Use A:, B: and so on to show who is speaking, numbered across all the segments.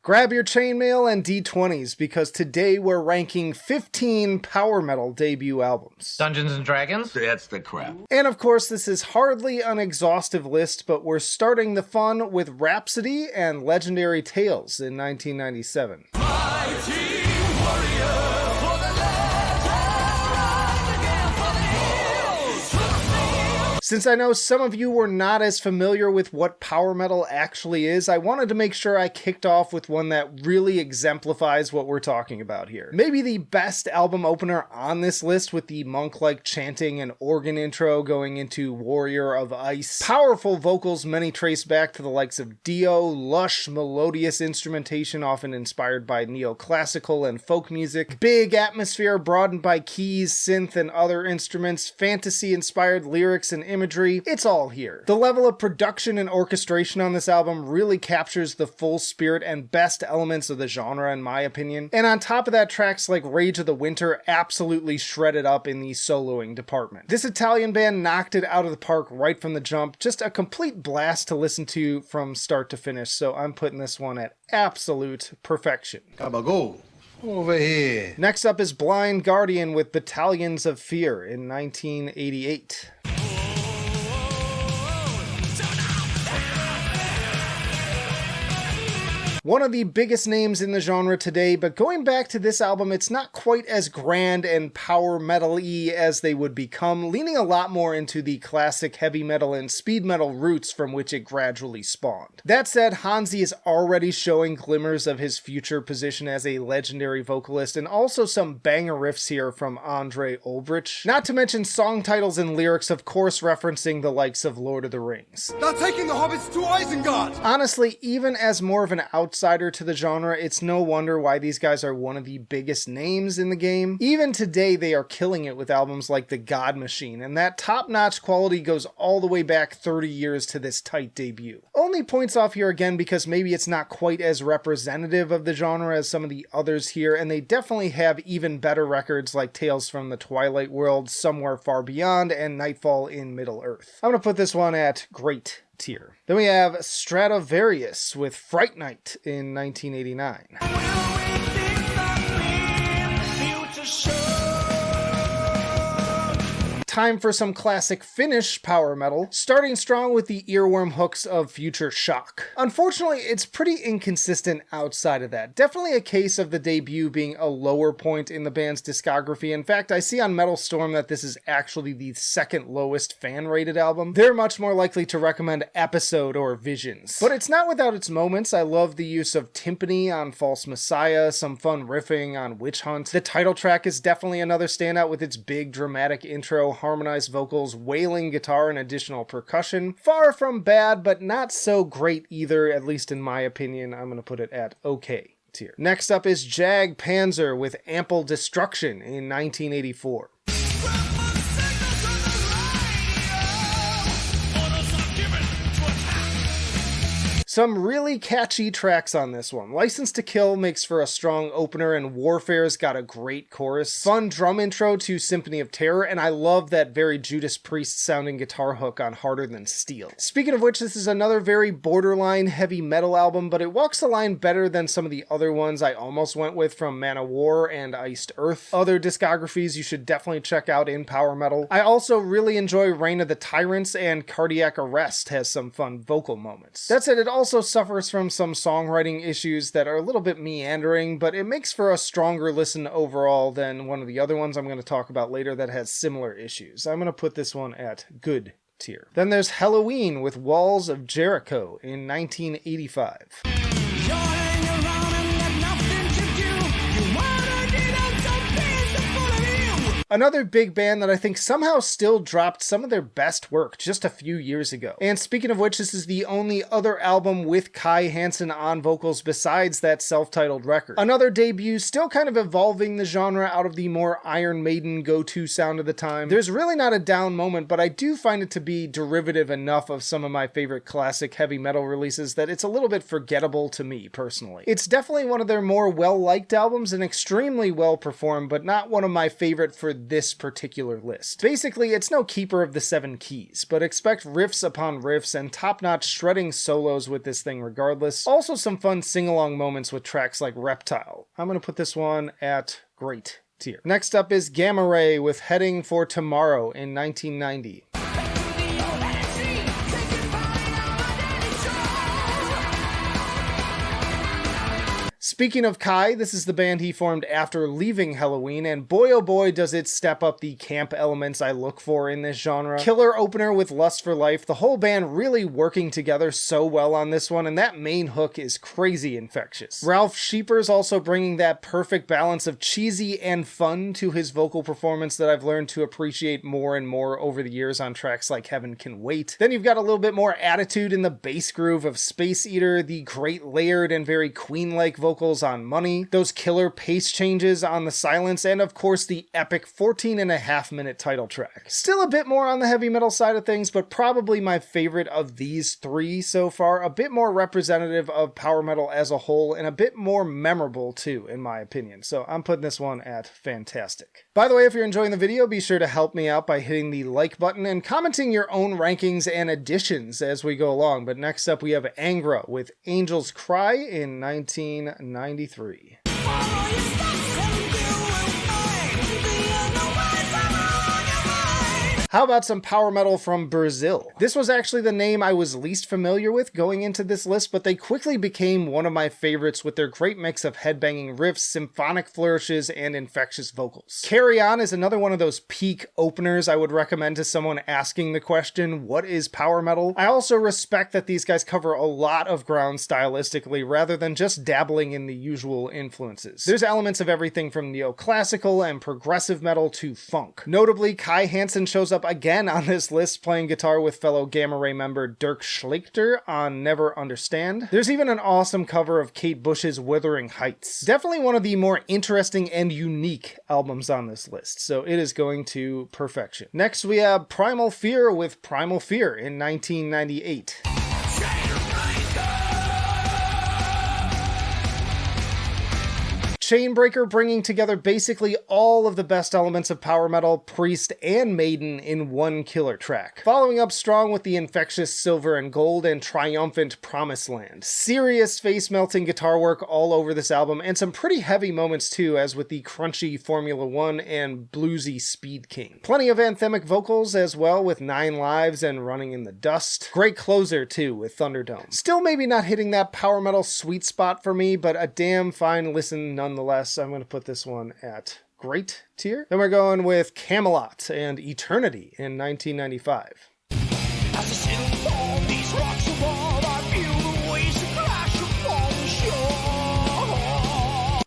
A: Grab your chainmail and D20s because today we're ranking 15 power metal debut albums.
B: Dungeons and Dragons?
C: That's the crap.
A: And of course, this is hardly an exhaustive list, but we're starting the fun with Rhapsody and Legendary Tales in 1997. Since I know some of you were not as familiar with what power metal actually is, I wanted to make sure I kicked off with one that really exemplifies what we're talking about here. Maybe the best album opener on this list, with the monk-like chanting and organ intro going into Warrior of Ice. Powerful vocals many trace back to the likes of Dio, lush, melodious instrumentation often inspired by neoclassical and folk music, big atmosphere broadened by keys, synth, and other instruments, fantasy-inspired lyrics and imagery, it's all here. The level of production and orchestration on this album really captures the full spirit and best elements of the genre in my opinion, and on top of that, tracks like Rage of the Winter absolutely shredded up in the soloing department. This Italian band knocked it out of the park right from the jump, just a complete blast to listen to from start to finish, so I'm putting this one at absolute perfection.
D: Go over here.
A: Next up is Blind Guardian with Battalions of Fear in 1988. One of the biggest names in the genre today, but going back to this album, it's not quite as grand and power metal-y as they would become, leaning a lot more into the classic heavy metal and speed metal roots from which it gradually spawned. That said, Hansi is already showing glimmers of his future position as a legendary vocalist, and also some banger riffs here from André Olbrich. Not to mention song titles and lyrics, of course referencing the likes of Lord of the Rings.
D: They're taking the hobbits to Isengard!
A: Honestly, even as more of an outsider to the genre, it's no wonder why these guys are one of the biggest names in the game. Even today, they are killing it with albums like The God Machine, and that top-notch quality goes all the way back 30 years to this tight debut. Only points off here again because maybe it's not quite as representative of the genre as some of the others here, and they definitely have even better records like Tales from the Twilight World, Somewhere Far Beyond, and Nightfall in Middle-earth. I'm gonna put this one at great tier. Then we have Stratovarius with Fright Night in 1989. Time for some classic Finnish power metal, starting strong with the earworm hooks of Future Shock. Unfortunately, it's pretty inconsistent outside of that. Definitely a case of the debut being a lower point in the band's discography. In fact, I see on Metal Storm that this is actually the second lowest fan-rated album. They're much more likely to recommend Episode or Visions. But it's not without its moments. I love the use of timpani on False Messiah, some fun riffing on Witch Hunt. The title track is definitely another standout with its big dramatic intro, harmonized vocals, wailing guitar, and additional percussion. Far from bad, but not so great either, at least in my opinion. I'm going to put it at okay tier. Next up is Jag Panzer with Ample Destruction in 1984. Some really catchy tracks on this one. License to Kill makes for a strong opener, and Warfare's got a great chorus. Fun drum intro to Symphony of Terror, and I love that very Judas Priest sounding guitar hook on Harder Than Steel. Speaking of which, this is another very borderline heavy metal album, but it walks the line better than some of the other ones I almost went with from Man of War and Iced Earth. Other discographies you should definitely check out in power metal. I also really enjoy Reign of the Tyrants, and Cardiac Arrest has some fun vocal moments. That said, it also suffers from some songwriting issues that are a little bit meandering, but it makes for a stronger listen overall than one of the other ones I'm going to talk about later that has similar issues. I'm going to put this one at good tier. Then there's Helloween with Walls of Jericho in 1985. Another big band that I think somehow still dropped some of their best work just a few years ago. And speaking of which, this is the only other album with Kai Hansen on vocals besides that self-titled record. Another debut, still kind of evolving the genre out of the more Iron Maiden go-to sound of the time. There's really not a down moment, but I do find it to be derivative enough of some of my favorite classic heavy metal releases that it's a little bit forgettable to me personally. It's definitely one of their more well-liked albums and extremely well performed, but not one of my favorite for this particular list. Basically, it's no keeper of the 7 keys, but expect riffs upon riffs and top-notch shredding solos with this thing regardless. Also some fun sing-along moments with tracks like Reptile. I'm gonna put this one at great tier. Next up is Gamma Ray with Heading for Tomorrow in 1990. Speaking of Kai, this is the band he formed after leaving Helloween, and boy oh boy does it step up the camp elements I look for in this genre. Killer opener with Lust for Life, the whole band really working together so well on this one, and that main hook is crazy infectious. Ralph Sheepers also bringing that perfect balance of cheesy and fun to his vocal performance that I've learned to appreciate more and more over the years on tracks like Heaven Can Wait. Then you've got a little bit more attitude in the bass groove of Space Eater, the great layered and very Queen-like vocals on Money, those killer pace changes on The Silence, and of course the epic 14.5-minute title track. Still a bit more on the heavy metal side of things, but probably my favorite of these 3 so far, a bit more representative of power metal as a whole, and a bit more memorable too, in my opinion. So I'm putting this one at fantastic. By the way, if you're enjoying the video, be sure to help me out by hitting the like button and commenting your own rankings and additions as we go along. But next up we have Angra with Angel's Cry in 1993. How about some power metal from Brazil? This was actually the name I was least familiar with going into this list, but they quickly became one of my favorites with their great mix of headbanging riffs, symphonic flourishes, and infectious vocals. Carry On is another one of those peak openers I would recommend to someone asking the question, what is power metal? I also respect that these guys cover a lot of ground stylistically rather than just dabbling in the usual influences. There's elements of everything from neoclassical and progressive metal to funk. Notably, Kai Hansen shows up again on this list playing guitar with fellow Gamma Ray member Dirk Schlichter on Never Understand. There's even an awesome cover of Kate Bush's Wuthering Heights. Definitely one of the more interesting and unique albums on this list, so it is going to perfection. Next we have Primal Fear with Primal Fear in 1998. Chainbreaker bringing together basically all of the best elements of power metal, Priest, and Maiden in one killer track. Following up strong with the infectious Silver and Gold and triumphant Promised Land. Serious face-melting guitar work all over this album, and some pretty heavy moments too, as with the crunchy Formula 1 and bluesy Speed King. Plenty of anthemic vocals as well with 9 Lives and Running in the Dust. Great closer too with Thunderdome. Still maybe not hitting that power metal sweet spot for me, but a damn fine listen nonetheless. I'm going to put this one at great tier. Then we're going with Kamelot and Eternity in 1995. As I sit upon these rocks of all, I feel the waves crash upon the shore.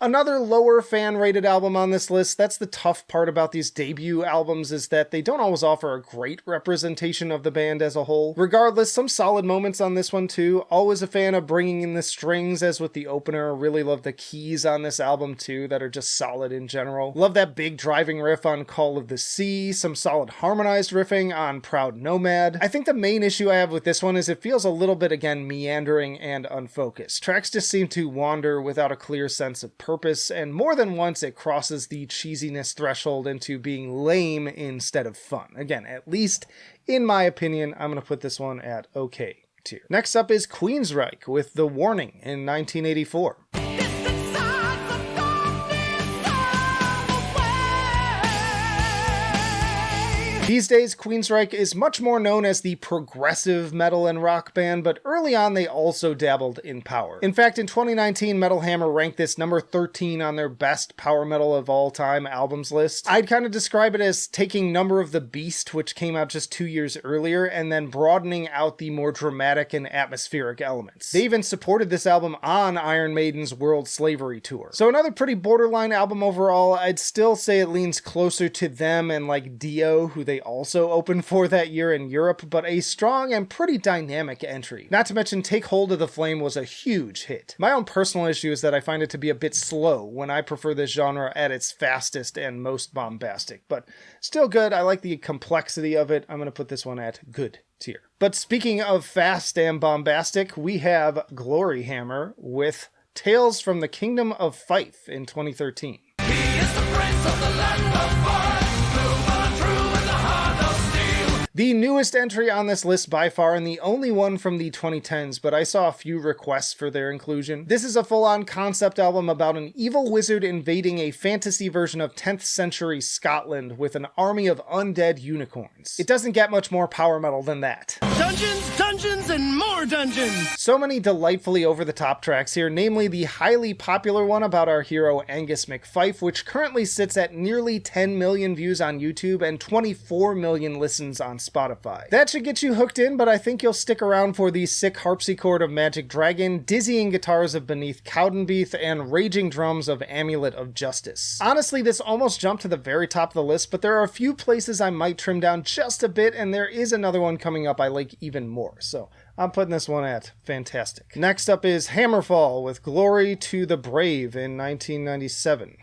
A: Another lower fan-rated album on this list. That's the tough part about these debut albums, is that they don't always offer a great representation of the band as a whole. Regardless, some solid moments on this one too. Always a fan of bringing in the strings, as with the opener. Really love the keys on this album too, that are just solid in general. Love that big driving riff on Call of the Sea. Some solid harmonized riffing on Proud Nomad. I think the main issue I have with this one is it feels a little bit, again, meandering and unfocused. Tracks just seem to wander without a clear sense of purpose, and more than once it crosses the cheesiness threshold into being lame instead of fun. Again, at least in my opinion, I'm going to put this one at okay tier. Next up is Queensryche with The Warning in 1984. These days, Queensryche is much more known as the progressive metal and rock band, but early on they also dabbled in power. In fact, in 2019, Metal Hammer ranked this number 13 on their best power metal of all time albums list. I'd kind of describe it as taking Number of the Beast, which came out just 2 years earlier, and then broadening out the more dramatic and atmospheric elements. They even supported this album on Iron Maiden's World Slavery Tour. So another pretty borderline album overall. I'd still say it leans closer to them and like Dio, who they also opened for that year in Europe, but a strong and pretty dynamic entry. Not to mention Take Hold of the Flame was a huge hit. My own personal issue is that I find it to be a bit slow when I prefer this genre at its fastest and most bombastic, but still good. I like the complexity of it. I'm going to put this one at good tier. But speaking of fast and bombastic, we have Gloryhammer with Tales from the Kingdom of Fife in 2013. He is the prince of the land of Fife. The newest entry on this list by far, and the only one from the 2010s, but I saw a few requests for their inclusion. This is a full-on concept album about an evil wizard invading a fantasy version of 10th century Scotland with an army of undead unicorns. It doesn't get much more power metal than that.
B: Dungeons, dungeons, and more dungeons!
A: So many delightfully over-the-top tracks here, namely the highly popular one about our hero Angus McFife, which currently sits at nearly 10 million views on YouTube and 24 million listens on Spotify. That should get you hooked in, but I think you'll stick around for the sick harpsichord of Magic Dragon, dizzying guitars of Beneath Cowdenbeath, and raging drums of Amulet of Justice. Honestly, this almost jumped to the very top of the list, but there are a few places I might trim down just a bit, and there is another one coming up I like even more, so I'm putting this one at fantastic. Next up is Hammerfall with Glory to the Brave in 1997.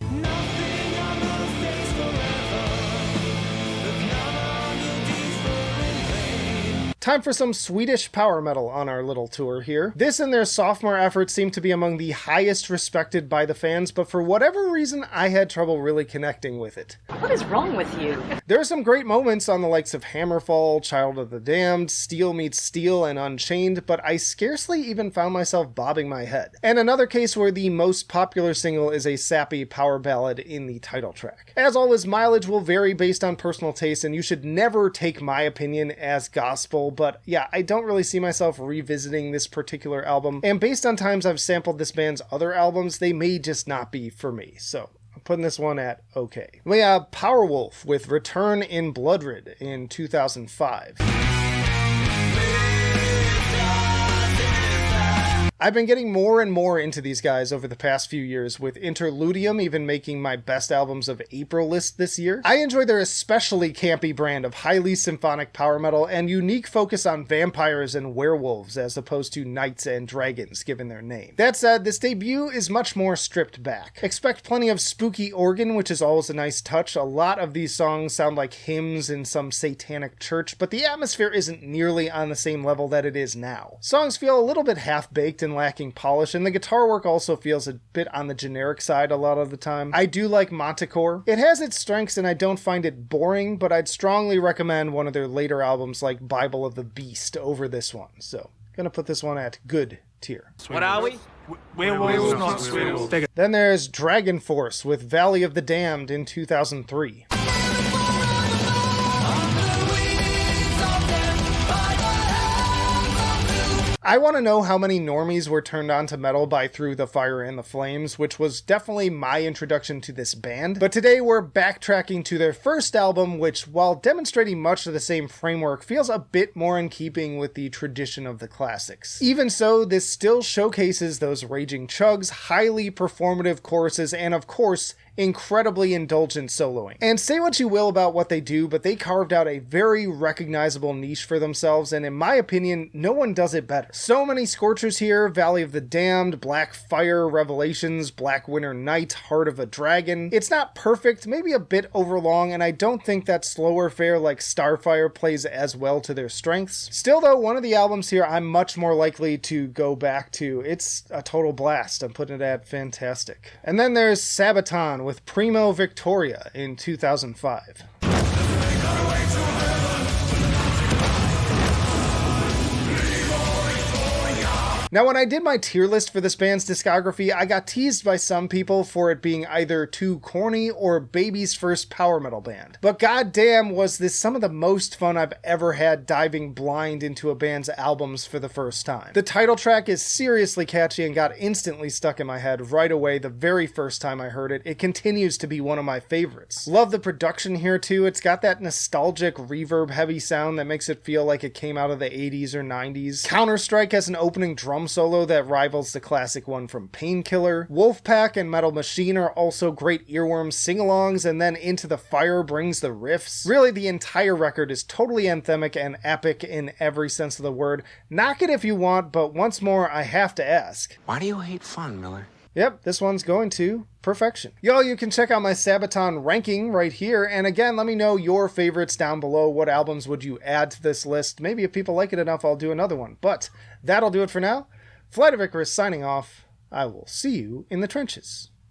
A: Time for some Swedish power metal on our little tour here. This and their sophomore effort seem to be among the highest respected by the fans, but for whatever reason, I had trouble really connecting with it.
C: What is wrong with you?
A: There are some great moments on the likes of Hammerfall, Child of the Damned, Steel Meets Steel, and Unchained, but I scarcely even found myself bobbing my head. And another case where the most popular single is a sappy power ballad in the title track. As always, mileage will vary based on personal taste, and you should never take my opinion as gospel, but yeah, I don't really see myself revisiting this particular album, and based on times I've sampled this band's other albums, they may just not be for me, so I'm putting this one at okay. We have Powerwolf with Return in Bloodred in 2005. I've been getting more and more into these guys over the past few years, with Interludium even making my best albums of April list this year. I enjoy their especially campy brand of highly symphonic power metal and unique focus on vampires and werewolves as opposed to knights and dragons given their name. That said, this debut is much more stripped back. Expect plenty of spooky organ, which is always a nice touch. A lot of these songs sound like hymns in some satanic church, but the atmosphere isn't nearly on the same level that it is now. Songs feel a little bit half-baked and lacking polish, and the guitar work also feels a bit on the generic side a lot of the time. I do like Manticore. It has its strengths and I don't find it boring, but I'd strongly recommend one of their later albums like Bible of the Beast over this one, so gonna put this one at good tier.
B: What are we? Werewolves, not squirrels.
A: Then there's Dragonforce with Valley of the Damned in 2003. I want to know how many normies were turned on to metal by Through the Fire and the Flames, which was definitely my introduction to this band. But today we're backtracking to their first album, which, while demonstrating much of the same framework, feels a bit more in keeping with the tradition of the classics. Even so, this still showcases those raging chugs, highly performative choruses, and of course, incredibly indulgent soloing. And say what you will about what they do, but they carved out a very recognizable niche for themselves, and in my opinion, no one does it better. So many scorchers here: Valley of the Damned, Black Fire, Revelations, Black Winter Night, Heart of a Dragon. It's not perfect, maybe a bit overlong, and I don't think that slower fare like Starfire plays as well to their strengths. Still though, one of the albums here I'm much more likely to go back to. It's a total blast. I'm putting it at fantastic. And then there's Sabaton with Primo Victoria in 2005. Now, when I did my tier list for this band's discography, I got teased by some people for it being either too corny or baby's first power metal band. But goddamn, was this some of the most fun I've ever had diving blind into a band's albums for the first time. The title track is seriously catchy and got instantly stuck in my head right away the very first time I heard it. It continues to be one of my favorites. Love the production here too. It's got that nostalgic reverb heavy sound that makes it feel like it came out of the 80s or 90s. Counterstrike has an opening drum solo that rivals the classic one from Painkiller. Wolfpack and Metal Machine are also great earworm sing-alongs, and then Into the Fire brings the riffs. Really, the entire record is totally anthemic and epic in every sense of the word. Knock it if you want, but once more, I have to ask,
E: why do you hate fun, Miller?
A: Yep, this one's going to perfection. Yo, you can check out my Sabaton ranking right here, and again, let me know your favorites down below. What albums would you add to this list? Maybe if people like it enough, I'll do another one. But that'll do it for now. Flight of Icarus signing off. I will see you in the trenches.